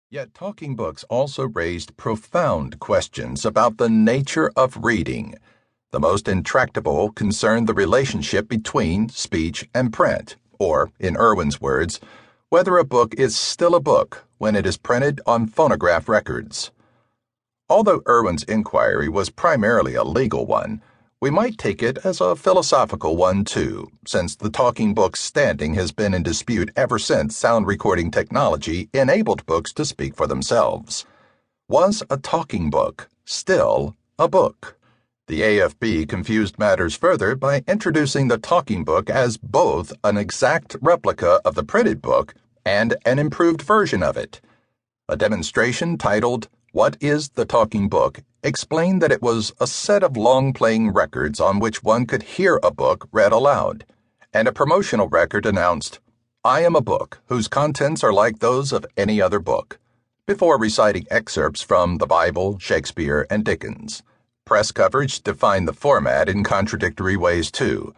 Yet talking books also raised profound questions about the nature of reading. The most intractable concerned the relationship between speech and print, or, in Irwin's words, whether a book is still a book when it is printed on phonograph records. Although Irwin's inquiry was primarily a legal one, we might take it as a philosophical one too, since the talking book's standing has been in dispute ever since sound recording technology enabled books to speak for themselves. Was a talking book still a book? The AFB confused matters further by introducing the talking book as both an exact replica of the printed book and an improved version of it. A demonstration titled "What is the Talking Book?" explained that it was a set of long-playing records on which one could hear a book read aloud, and a promotional record announced, "I am a book whose contents are like those of any other book," before reciting excerpts from the Bible, Shakespeare, and Dickens. Press coverage defined the format in contradictory ways too.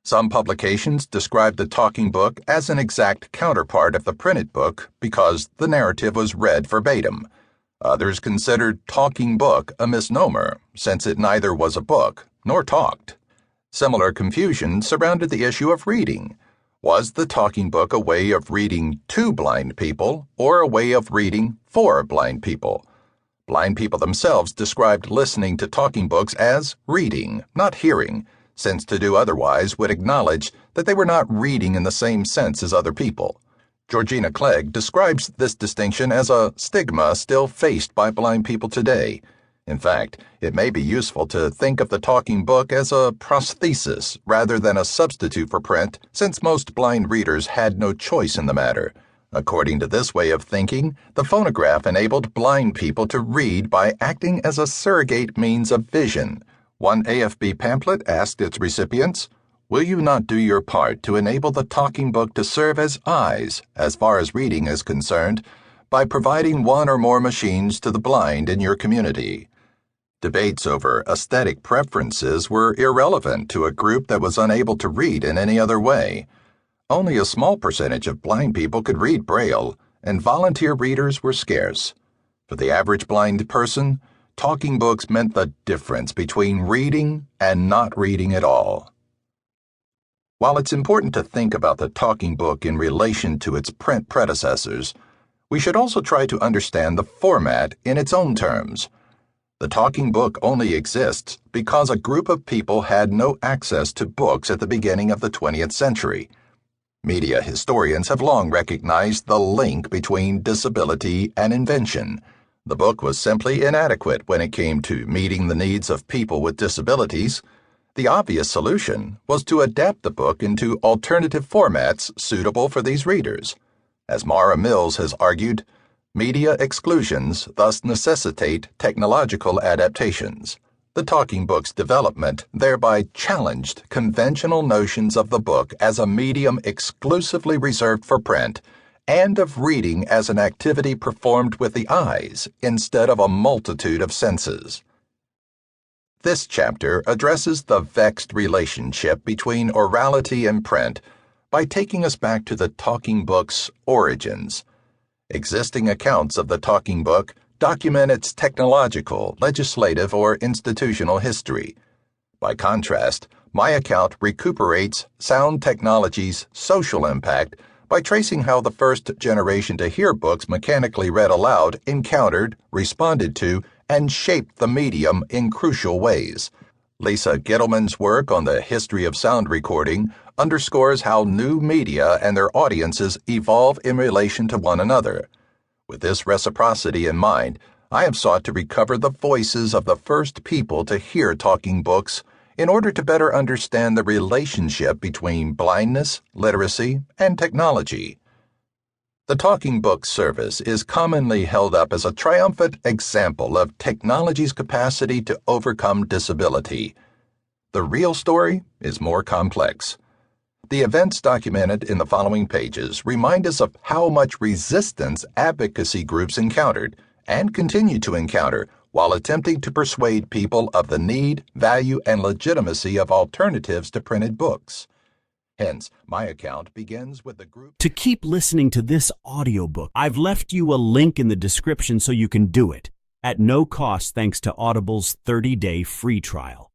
Some publications described the talking book as an exact counterpart of the printed book because the narrative was read verbatim. Others considered talking book a misnomer, since it neither was a book nor talked. Similar confusion surrounded the issue of reading. Was the talking book a way of reading to blind people or a way of reading for blind people? Blind people themselves described listening to talking books as reading, not hearing, since to do otherwise would acknowledge that they were not reading in the same sense as other people. Georgina Clegg describes this distinction as a stigma still faced by blind people today. In fact, it may be useful to think of the talking book as a prosthesis rather than a substitute for print, since most blind readers had no choice in the matter. According to this way of thinking, the phonograph enabled blind people to read by acting as a surrogate means of vision. One AFB pamphlet asked its recipients, "Will you not do your part to enable the talking book to serve as eyes, as far as reading is concerned, by providing one or more machines to the blind in your community?" Debates over aesthetic preferences were irrelevant to a group that was unable to read in any other way. Only a small percentage of blind people could read Braille, and volunteer readers were scarce. For the average blind person, talking books meant the difference between reading and not reading at all. While it's important to think about the talking book in relation to its print predecessors, we should also try to understand the format in its own terms. The talking book only exists because a group of people had no access to books at the beginning of the 20th century. Media historians have long recognized the link between disability and invention. The book was simply inadequate when it came to meeting the needs of people with disabilities. The obvious solution was to adapt the book into alternative formats suitable for these readers. As Mara Mills has argued, media exclusions thus necessitate technological adaptations. The talking book's development thereby challenged conventional notions of the book as a medium exclusively reserved for print, and of reading as an activity performed with the eyes instead of a multitude of senses. This chapter addresses the vexed relationship between orality and print by taking us back to the talking book's origins. Existing accounts of the talking book document its technological, legislative, or institutional history. By contrast, my account recuperates sound technology's social impact by tracing how the first generation to hear books mechanically read aloud encountered, responded to, and shaped the medium in crucial ways. Lisa Gittleman's work on the history of sound recording underscores how new media and their audiences evolve in relation to one another. With this reciprocity in mind, I have sought to recover the voices of the first people to hear talking books in order to better understand the relationship between blindness, literacy, and technology. The talking book service is commonly held up as a triumphant example of technology's capacity to overcome disability. The real story is more complex. The events documented in the following pages remind us of how much resistance advocacy groups encountered and continue to encounter while attempting to persuade people of the need, value, and legitimacy of alternatives to printed books. Hence, my account begins with the group. To keep listening to this audiobook, I've left you a link in the description so you can do it at no cost thanks to Audible's 30-day free trial.